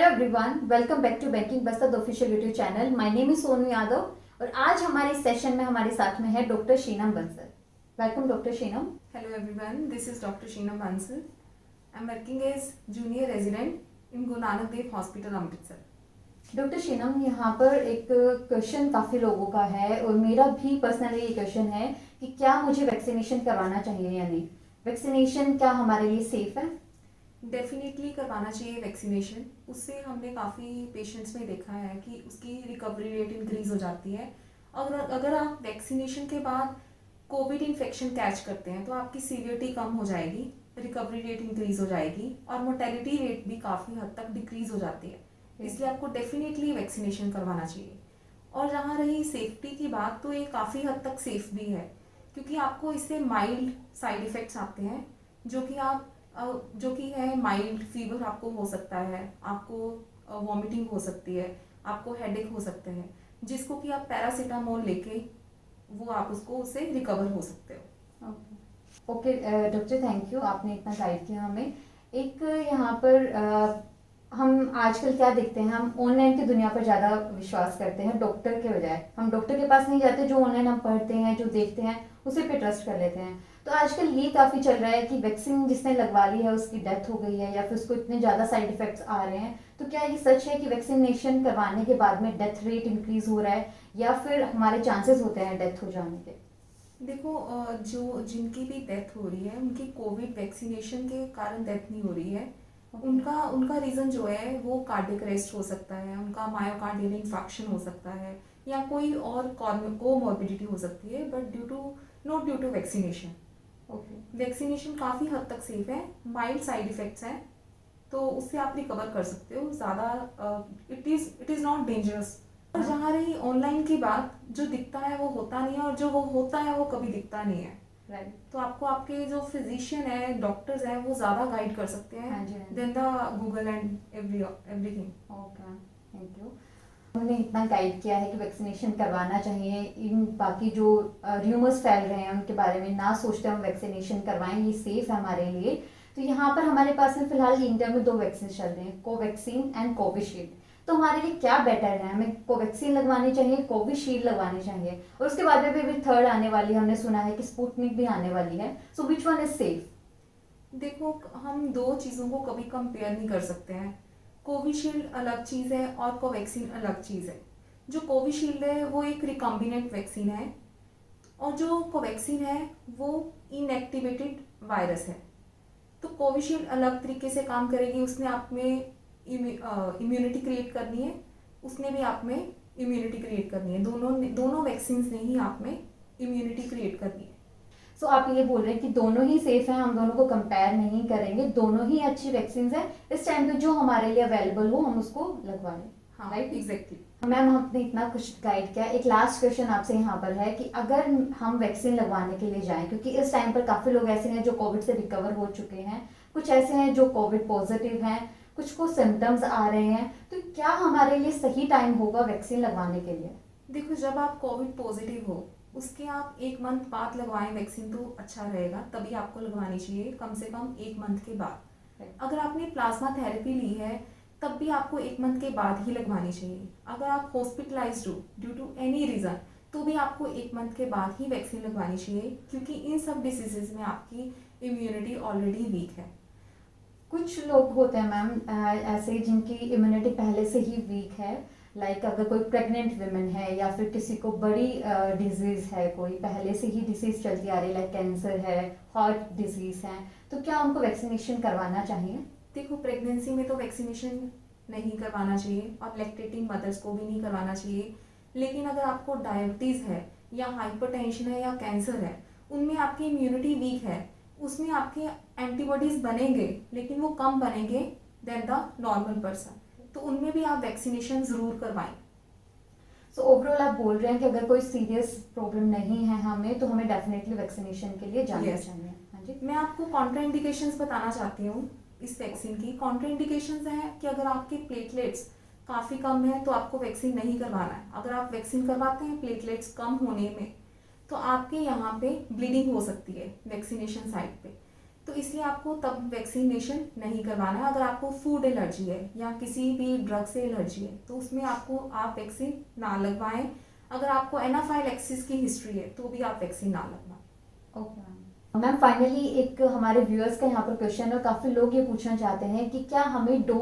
Hello everyone, welcome back to banking Bastar official YouTube channel. My name is Sonu Yadav और आज हमारे session में हमारे साथ में है doctor Sheenam Bansal. Welcome doctor Sheenam. Hello everyone, this is Dr. Sheena Bansal. I'm working as junior resident in Guru Nanak Dev Hospital, Amritsar. Doctor Sheenam, यहाँ पर एक क्वेश्चन काफ़ी लोगों का है और मेरा भी पर्सनली ये क्वेश्चन है कि क्या मुझे वैक्सीनेशन करवाना चाहिए या नहीं। वैक्सीनेशन क्या हमारे लिए सेफ है? डेफिनेटली करवाना चाहिए वैक्सीनेशन। उससे हमने काफ़ी पेशेंट्स में देखा है कि उसकी रिकवरी रेट इंक्रीज हो जाती है। अगर आप वैक्सीनेशन के बाद कोविड इन्फेक्शन कैच करते हैं तो आपकी सीवियरिटी कम हो जाएगी, रिकवरी रेट इंक्रीज हो जाएगी और मोर्टेलिटी रेट भी काफ़ी हद तक डिक्रीज हो जाती है। इसलिए आपको डेफिनेटली वैक्सीनेशन करवाना चाहिए। और जहाँ रही सेफ्टी की बात, तो ये काफ़ी हद तक सेफ भी है क्योंकि आपको इससे माइल्ड साइड इफ़ेक्ट्स आते हैं जो कि है माइल्ड फीवर आपको हो सकता है, आपको वॉमिटिंग हो सकती है, आपको हेडेक हो सकते हैं, जिसको कि आप पैरासीटामोल लेके वो आप उससे रिकवर हो सकते हो। ओके डॉक्टर, थैंक यू, आपने इतना गाइड किया हमें। एक यहाँ पर हम आजकल क्या देखते हैं, हम ऑनलाइन की दुनिया पर ज़्यादा विश्वास करते हैं डॉक्टर के बजाय। हम डॉक्टर के पास नहीं जाते, जो ऑनलाइन हम पढ़ते हैं, जो देखते हैं, उसी पे ट्रस्ट कर लेते हैं। तो आजकल ये काफ़ी चल रहा है कि वैक्सीन जिसने लगवा ली है उसकी डेथ हो गई है या फिर उसको इतने ज़्यादा साइड इफेक्ट्स आ रहे हैं। तो क्या ये सच है कि वैक्सीनेशन करवाने के बाद में डेथ रेट इंक्रीज हो रहा है या फिर हमारे चांसेस होते हैं डेथ हो जाने के? देखो, जो जिनकी भी डेथ हो रही है उनकी कोविड वैक्सीनेशन के कारण डेथ नहीं हो रही है। उनका रीज़न जो है वो कार्डियक अरेस्ट हो सकता है, उनका मायोकार्डियल इंफार्क्शन हो सकता है या कोई और कोमॉर्बिडिटी हो सकती है, but not due to vaccination. Vaccination काफ़ी हद तक सेफ है, माइल्ड साइड इफ़ेक्ट्स हैं तो उससे आप रिकवर कर सकते हो ज़्यादा। It is not dangerous. और जहाँ रही ऑनलाइन की बात, जो दिखता है वो होता नहीं है और जो वो होता है वो कभी दिखता नहीं है। राइट। तो आपको आपके जो फिजिशियन है, डॉक्टर्स हैं, वो ज़्यादा गाइड कर सकते हैं then the Google and everything. Okay, thank you. उन्होंने इतना गाइड किया है कि वैक्सीनेशन करवाना चाहिए। इन बाकी जो र्यूमर्स फैल रहे हैं उनके बारे में ना सोचते हम वैक्सीनेशन करवाएं, ये सेफ है हमारे लिए। तो यहाँ पर हमारे पास में फिलहाल इंडिया में 2 वैक्सीन चल रहे हैं, कोवैक्सीन एंड कोविशील्ड। तो हमारे लिए क्या बेटर है, हमें कोवैक्सीन लगवानी चाहिए, कोविशील्ड लगवानी चाहिए? और उसके बाद में भी थर्ड आने वाली, हमने सुना है कि स्पुतनिक भी आने वाली है। सो विच वन इज सेफ? देखो, हम दो चीज़ों को कभी कंपेयर नहीं कर सकते हैं। कोविशील्ड अलग चीज़ है और कोवैक्सीन अलग चीज़ है। जो कोविशील्ड है वो एक रिकॉम्बिनेंट वैक्सीन है और जो कोवैक्सीन है वो इनएक्टिवेटेड वायरस है। तो कोविशील्ड अलग तरीके से काम करेगी, उसने आप में इम्यूनिटी क्रिएट करनी है, उसने भी आप में इम्यूनिटी क्रिएट करनी है। दोनों वैक्सीन ने ही आप में इम्यूनिटी क्रिएट करनी है। सो आप ये बोल रहे हैं कि दोनों ही सेफ हैं, हम दोनों को कंपेयर नहीं करेंगे, दोनों ही अच्छी वैक्सीन हैं। इस टाइम पे जो हमारे लिए अवेलेबल हो हम उसको लगवा लें। हाँ, राइट, एग्जैक्टली। मैम, आपने इतना कुछ गाइड किया। एक लास्ट क्वेश्चन आपसे यहाँ पर है कि अगर हम वैक्सीन लगवाने के लिए जाएं, क्योंकि इस टाइम पर काफ़ी लोग ऐसे हैं जो कोविड से रिकवर हो चुके हैं, कुछ ऐसे हैं जो कोविड पॉजिटिव हैं, कुछ को सिम्टम्स आ रहे हैं, तो क्या हमारे लिए सही टाइम होगा वैक्सीन लगवाने के लिए? देखो, जब आप कोविड पॉजिटिव हो उसके आप 1 मंथ बाद लगवाएं वैक्सीन तो अच्छा रहेगा, तभी आपको लगवानी चाहिए, कम से कम 1 मंथ के बाद। अगर आपने प्लाज्मा थेरेपी ली है तब भी आपको 1 मंथ के बाद ही लगवानी चाहिए। अगर आप हॉस्पिटलाइज्ड हो ड्यू टू एनी रीज़न तो भी आपको 1 मंथ के बाद ही वैक्सीन लगवानी चाहिए, क्योंकि इन सब डिसीजेज में आपकी इम्यूनिटी ऑलरेडी वीक है। कुछ लोग होते हैं मैम ऐसे जिनकी इम्यूनिटी पहले से ही वीक है, लाइक अगर कोई प्रेग्नेंट वुमेन है या फिर किसी को बड़ी डिजीज है, कोई पहले से ही डिजीज चलती आ रही है, लाइक कैंसर है, हार्ट डिजीज है, तो क्या उनको वैक्सीनेशन करवाना चाहिए? देखो, प्रेगनेंसी में तो वैक्सीनेशन नहीं करवाना चाहिए और लैक्टेटिंग मदर्स को भी नहीं करवाना चाहिए। लेकिन अगर आपको डायबिटीज़ है या हाइपरटेंशन है या कैंसर है, उनमें आपकी इम्यूनिटी वीक है, उसमें आपके एंटीबॉडीज बनेंगे लेकिन वो कम बनेंगे देन द नॉर्मल पर्सन, तो उनमें भी आप वैक्सीनेशन ज़रूर करवाएं। सो ओवरऑल आप बोल रहे हैं कि अगर कोई सीरियस प्रॉब्लम नहीं है हमें, तो हमें डेफिनेटली वैक्सीनेशन के लिए जाना चाहिए। हाँ जी। मैं आपको कॉन्ट्राइंडिकेशंस बताना चाहती हूँ इस वैक्सीन की। कॉन्ट्राइंडिकेशंस हैं कि अगर आपके प्लेटलेट्स काफ़ी कम है तो आपको वैक्सीन नहीं करवाना है। अगर आप वैक्सीन करवाते हैं प्लेटलेट्स कम होने में, तो आपके यहाँ पे ब्लीडिंग हो सकती है वैक्सीनेशन साइट पे। तो इसलिए आपको तब वैक्सीनेशन नहीं करवाना है। अगर आपको फूड एलर्जी है या किसी भी ड्रग से एलर्जी है तो उसमें आपको आप वैक्सीन ना लगवाएं। अगर आपको एनाफाइलैक्सिस की हिस्ट्री है तो भी आप वैक्सीन ना लगवाएं। ओके मैम, फाइनली एक हमारे व्यूअर्स का यहाँ पर क्वेश्चन है, और काफ़ी लोग ये पूछना चाहते हैं कि क्या हमें दो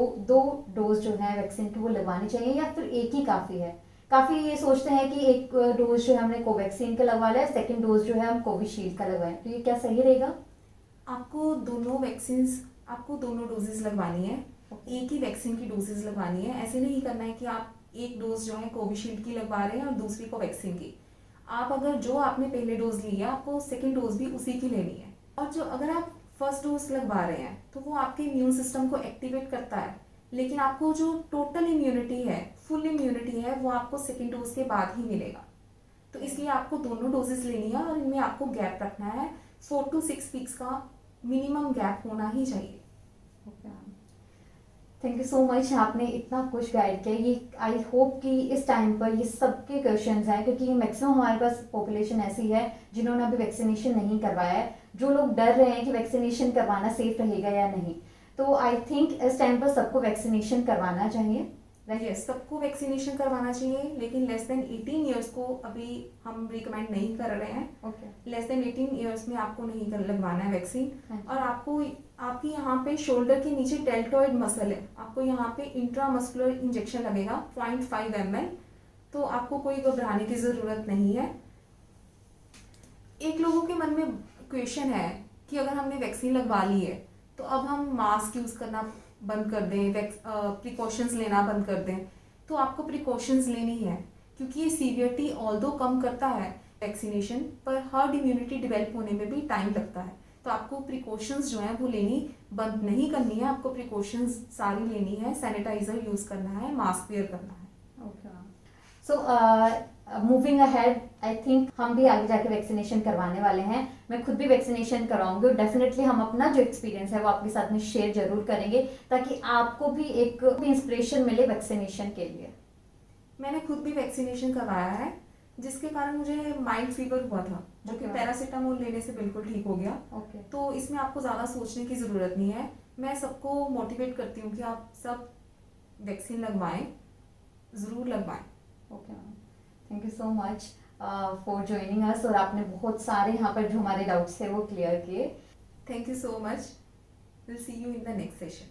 डोज जो है वैक्सीन की वो लगवानी चाहिए या फिर एक ही काफ़ी है। काफ़ी ये सोचते हैं कि एक डोज जो है हमने कोवैक्सीन का लगवा लिया, सेकंड डोज जो है हम कोविशील्ड का लगवाएं, तो ये क्या सही रहेगा? आपको दोनों डोजेस लगवानी है। एक ही वैक्सीन की डोजेस लगवानी है। ऐसे नहीं करना है कि आप एक डोज जो है कोविशील्ड की लगवा रहे हैं और दूसरी कोवैक्सीन की। आप अगर जो आपने पहले डोज ली है आपको सेकेंड डोज भी उसी की लेनी है। और जो अगर आप फर्स्ट डोज लगवा रहे हैं तो वो आपके इम्यून सिस्टम को एक्टिवेट करता है, लेकिन आपको जो टोटल इम्यूनिटी है, फुल इम्यूनिटी है, वो आपको सेकेंड डोज के बाद ही मिलेगा। तो इसलिए आपको दोनों डोजेस लेनी है और इनमें आपको गैप रखना है। 4 to 6 वीक्स का मिनिमम गैप होना ही चाहिए। थैंक यू सो मच, आपने इतना कुछ गाइड किया। ये आई होप कि इस टाइम पर ये सबके क्वेश्चंस हैं, क्योंकि मैक्सिमम हमारे पास पॉपुलेशन ऐसी है जिन्होंने अभी वैक्सीनेशन नहीं करवाया है, जो लोग डर रहे हैं कि वैक्सीनेशन करवाना सेफ रहेगा या नहीं। तो आई थिंक इस टाइम पर सबको वैक्सीनेशन करवाना चाहिए। यस, सबको वैक्सीनेशन करवाना चाहिए, लेकिन लेस देन 18 ईयर्स को अभी हम रिकमेंड नहीं कर रहे हैं। ओके लेस देन 18 ईयर्स में आपको नहीं लगवाना है वैक्सीन। हाँ। और आपको आपकी यहाँ पे शोल्डर के नीचे डेल्टॉइड मसल है, आपको यहाँ पे इंट्रामस्कुलर इंजेक्शन लगेगा 0.5 ml। तो आपको कोई घबराने की ज़रूरत नहीं है। एक लोगों के मन में क्वेश्चन है कि अगर हमने वैक्सीन लगवा ली है तो अब हम मास्क यूज़ करना बंद कर दें, प्रिकॉशंस लेना बंद कर दें। तो आपको प्रिकॉशंस लेनी है, क्योंकि ये सीवियरिटी ऑल्दो कम करता है वैक्सीनेशन, पर हर्ड इम्यूनिटी डेवलप होने में भी टाइम लगता है। तो आपको प्रिकॉशंस जो हैं वो लेनी बंद नहीं करनी है। आपको प्रिकॉशंस सारी लेनी है। सैनिटाइजर यूज़ करना है, मास्क वेयर करना है। Okay so moving ahead, I think हम भी आगे जाके वैक्सीनेशन करवाने वाले हैं। मैं खुद भी वैक्सीनेशन कराऊंगी और डेफिनेटली हम अपना जो एक्सपीरियंस है वो आपके साथ में शेयर जरूर करेंगे, ताकि आपको भी एक इंस्पिरेशन मिले वैक्सीनेशन के लिए। मैंने खुद भी वैक्सीनेशन करवाया है, जिसके कारण मुझे माइल्ड फीवर हुआ था, जो कि पैरासीटामोल लेने से बिल्कुल ठीक हो गया। ओके तो इसमें आपको ज़्यादा सोचने की ज़रूरत नहीं है। मैं सबको मोटिवेट करती हूँ कि आप सब वैक्सीन लगवाएं, ज़रूर लगवाएं। Okay ma'am, thank you so much for joining us, और आपने बहुत सारे यहाँ पर जो हमारे डाउट्स थे वो क्लियर किए। Thank you so much. Will see you in the next session.